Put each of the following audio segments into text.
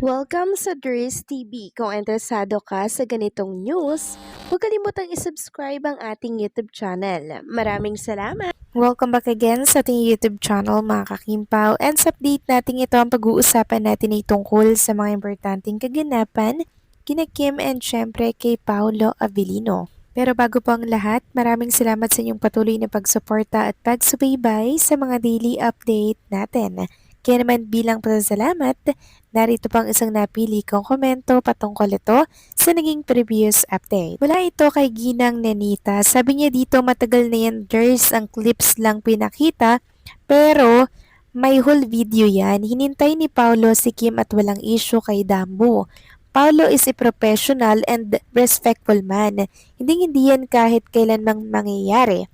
Welcome sa Dries TV. Kung interesado ka sa ganitong news, huwag kalimutang isubscribe ang ating YouTube channel. Maraming salamat! Welcome back again sa ating YouTube channel mga kakimpaw. And sa update natin ito ang pag-uusapan natin ay tungkol sa mga importanteng kaganapan kina Kim and syempre kay Paolo Avellino. Pero bago po ang lahat, maraming salamat sa inyong patuloy na pagsuporta at pagsubaybay sa mga daily update natin. Kaya naman bilang pasasalamat, narito pang isang napili kong komento patungkol ito sa naging previous update. Wala ito kay Ginang Nenita. Sabi niya dito matagal na yan, there's ang clips lang pinakita, pero may whole video yan. Hinintay ni Paolo si Kim at walang issue kay Dambo. Paolo is a professional and respectful man. Hindi yan kahit kailan mang mangyayari.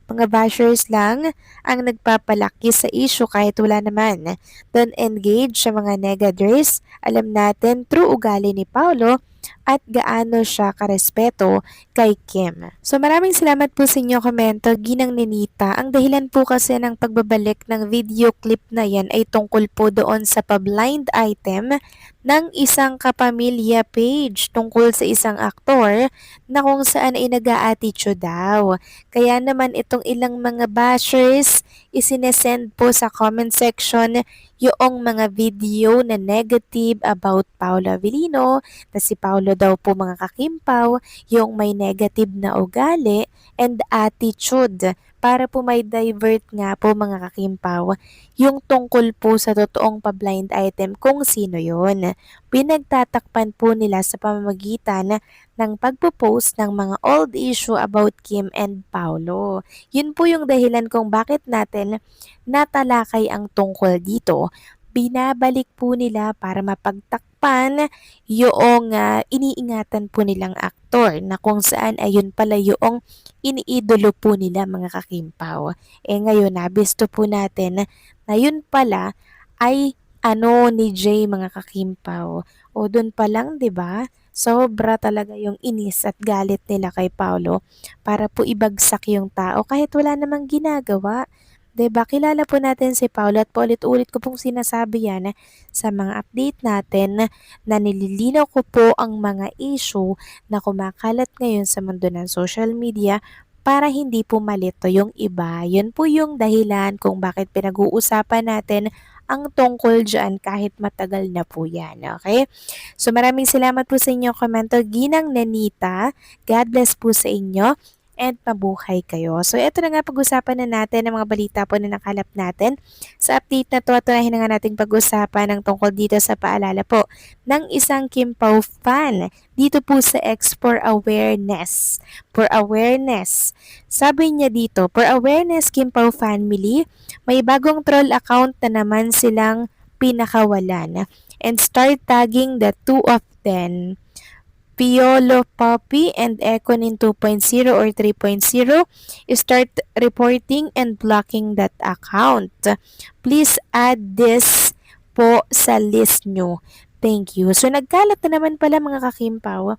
Mga bashers lang ang nagpapalaki sa issue kahit wala naman. Don't engage sa mga negaders. Alam natin true ugali ni Paolo at gaano siya karespeto kay Kim. So maraming salamat po sa inyo komento, Ginang Nenita. Ang dahilan po kasi ng pagbabalik ng video clip na yan ay tungkol po doon sa pa-blind item ng isang kapamilya page tungkol sa isang aktor na kung saan ay nag-a-attitude daw. Kaya naman itong ilang mga bashers isinesend po sa comment section yung mga video na negative about Paolo Avellino, na si Paolo daw po mga kakimpaw, yung may negative na ugali and attitude para po may divert nga po mga kakimpaw yung tungkol po sa totoong pa-blind item kung sino yon. Pinagtatakpan po nila sa pamamagitan ng pagpo-post ng mga old issue about Kim and Paolo. Yun po yung dahilan kung bakit natin natalakay ang tungkol dito. Binabalik po nila para mapagtakpan yung iniingatan po nilang aktor na kung saan ayun pala yung iniidolo po nila mga kakimpaw. Ngayon nabisto po natin na yun pala ay ano ni Jay mga kakimpaw. O doon pa lang 'di ba? Sobra talaga yung inis at galit nila kay Paolo para po ibagsak yung tao kahit wala namang ginagawa. 'Di ba? Kilala po natin si Paolo at paulit-ulit ko pong sinasabi yan sa mga update natin na nililinaw ko po ang mga issue na kumakalat ngayon sa mundo ng social media para hindi po malito yung iba. Yun po yung dahilan kung bakit pinag-uusapan natin ang tungkol dyan kahit matagal na po yan. Okay? So maraming salamat po sa inyong komento. Ginang Nenita, God bless po sa inyo and mabuhay kayo. So ito na nga pag-usapan na natin ng mga balita po na nakalap natin. Sa update na to, tunahin na nga nating pag-usapan ng tungkol dito sa paalala po ng isang Kim Pao fan dito po sa X for Awareness. For awareness. Sabi niya dito, for awareness Kim Pao family, may bagong troll account na naman silang pinakawalan and start tagging the two of them. Piolo Poppy and Econin 2.0 or 3.0 start reporting and blocking that account. Please add this po sa list nyo. Thank you. So nagkalat na naman pala mga kakimpaw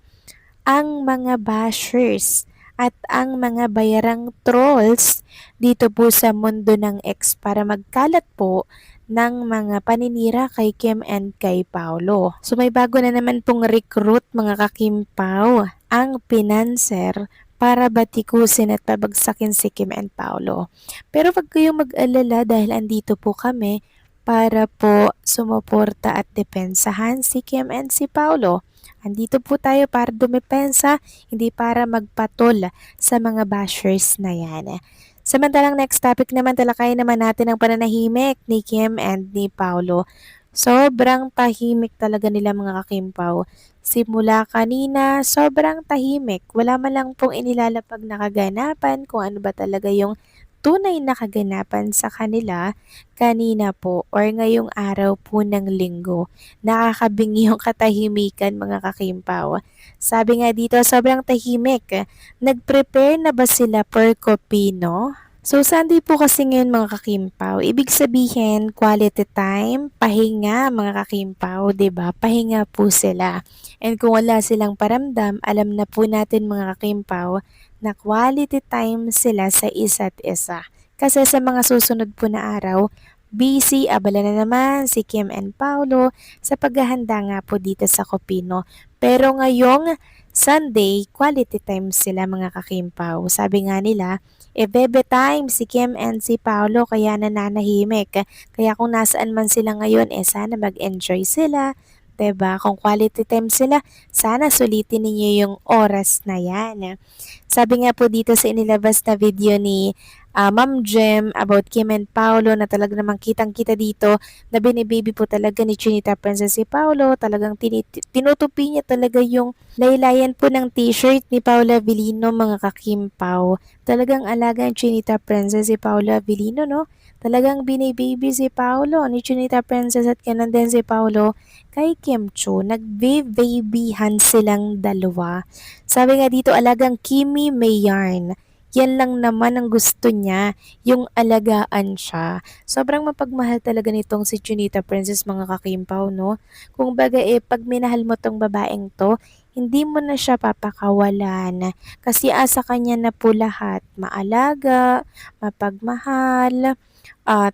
ang mga bashers at ang mga bayarang trolls dito po sa mundo ng X para magkalat po ng mga paninira kay Kim and kay Paolo. So may bago na naman pong recruit mga kakimpaw, ang pinanser para batikusin at pabagsakin si Kim and Paolo. Pero wag kayong mag-alala dahil andito po kami para po sumuporta at depensahan si Kim and si Paolo. Andito po tayo para dumepensa, hindi para magpatol sa mga bashers na yan. Samantalang next topic naman, talakayin naman natin ang pananahimik ni Kim and ni Paolo. Sobrang tahimik talaga nila mga kakimpaw. Simula kanina, sobrang tahimik. Wala man lang pong inilalapag na kaganapan kung ano ba talaga yung tunay na kaganapan sa kanila kanina po or ngayong araw po ng linggo. Nakakabingi yung katahimikan mga kakimpaw. Sabi nga dito, sobrang tahimik. Nag-prepare na ba sila per Copino? So, Sunday po kasi ngayon mga kakimpaw. Ibig sabihin, quality time, pahinga mga kakimpaw, 'di ba? Pahinga po sila. And kung wala silang paramdam, alam na po natin mga kakimpaw na quality time sila sa isa't isa. Kasi sa mga susunod po na araw, busy, abala na naman si Kim and Paolo sa paghahanda nga po dito sa Copino. Pero ngayong Sunday, quality time sila mga kakimpaw. Sabi nga nila, bebe time si Kim and si Paolo kaya nananahimik. Kaya kung nasaan man sila ngayon, sana mag-enjoy sila. 'Di ba? Kung quality time sila, sana sulitin ninyo yung oras na yan. Sabi nga po dito sa inilabas na video ni Ma'am Jem about Kim and Paolo na talaga namang kitang-kita dito na binibaby po talaga ni Chinita Princess si Paolo. Talagang tinutupi niya talaga yung laylayan po ng t-shirt ni Paula Avellino mga kakimpaw. Talagang alaga ang Chinita Princess si Paula Avellino, no? Talagang binibaby si Paolo ni Chinita Princess at ganun din si Paolo kay Kim Cho. Nag-babyhan silang dalawa. Sabi nga dito, alagang Kimi Mayarn. Yan lang naman ang gusto niya, yung alagaan siya. Sobrang mapagmahal talaga nitong si Chinita Princess mga kakimpaw, no? Kung baga pag minahal mo tong babaeng to, hindi mo na siya papakawalan. Kasi asa kanya na po lahat. Maalaga, mapagmahal,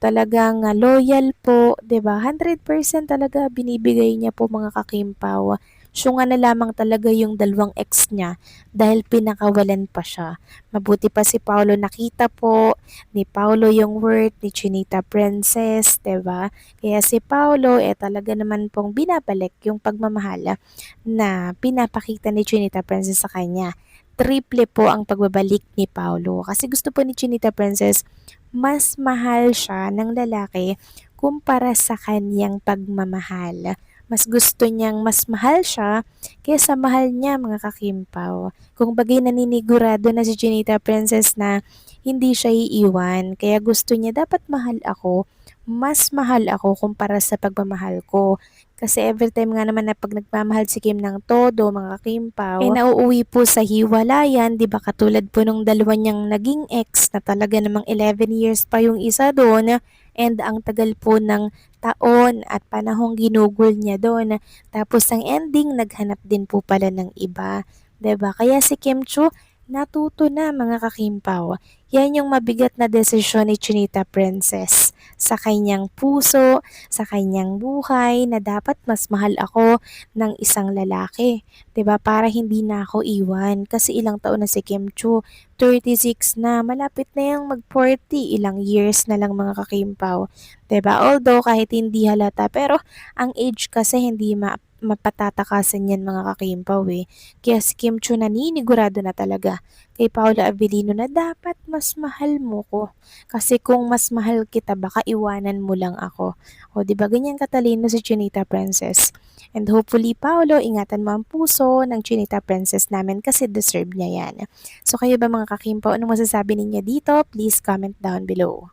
talagang loyal po, 'di ba? 100% talaga binibigay niya po mga kakimpaw. Syunga na lamang talaga yung dalawang ex niya dahil pinakawalan pa siya. Mabuti pa si Paolo nakita po ni Paolo yung worth ni Chinita Princess, 'di ba? Kaya si Paolo talaga naman pong binabalik yung pagmamahal na pinapakita ni Chinita Princess sa kanya. Triple po ang pagbabalik ni Paolo kasi gusto po ni Chinita Princess mas mahal siya ng lalaki kumpara sa kanyang pagmamahal. Mas gusto niyang mas mahal siya kaysa mahal niya mga kakimpaw. Kung bagay naninigurado na si Chinita Princess na hindi siya iiwan, kaya gusto niya dapat mahal ako, mas mahal ako kumpara sa pagmamahal ko. Kasi every time nga naman na pag nagmamahal si Kim ng todo, mga Kimpaw, nauuwi po sa hiwalayan, di ba katulad po nung dalawa niyang naging ex na talaga namang 11 years pa yung isa doon and ang tagal po ng taon at panahong ginugol niya doon. Tapos ang ending, naghanap din po pala ng iba. 'Di ba? Kaya si Kim Chu, natuto na mga kakimpaw. Yan yung mabigat na desisyon ni Chinita Princess sa kanyang puso, sa kanyang buhay na dapat mas mahal ako ng isang lalaki. 'Di ba? Para hindi na ako iwan. Kasi ilang taon na si Kim Chu, 36 na, malapit na yung mag-40, ilang years na lang mga kakimpaw. 'Di ba? Although kahit hindi halata, pero ang age kasi hindi mapatatakasan yan mga kakimpaw Kaya si Kim Chu naninigurado na talaga kay Paula Avellino na dapat mas mahal mo ko. Kasi kung mas mahal kita, baka iwanan mo lang ako. O, di ba ganyan katalino si Chinita Princess? And hopefully, Paolo, ingatan mo ang puso ng Chinita Princess namin kasi deserve niya yan. So, kayo ba mga kakimpo, anong masasabi ninyo dito? Please comment down below.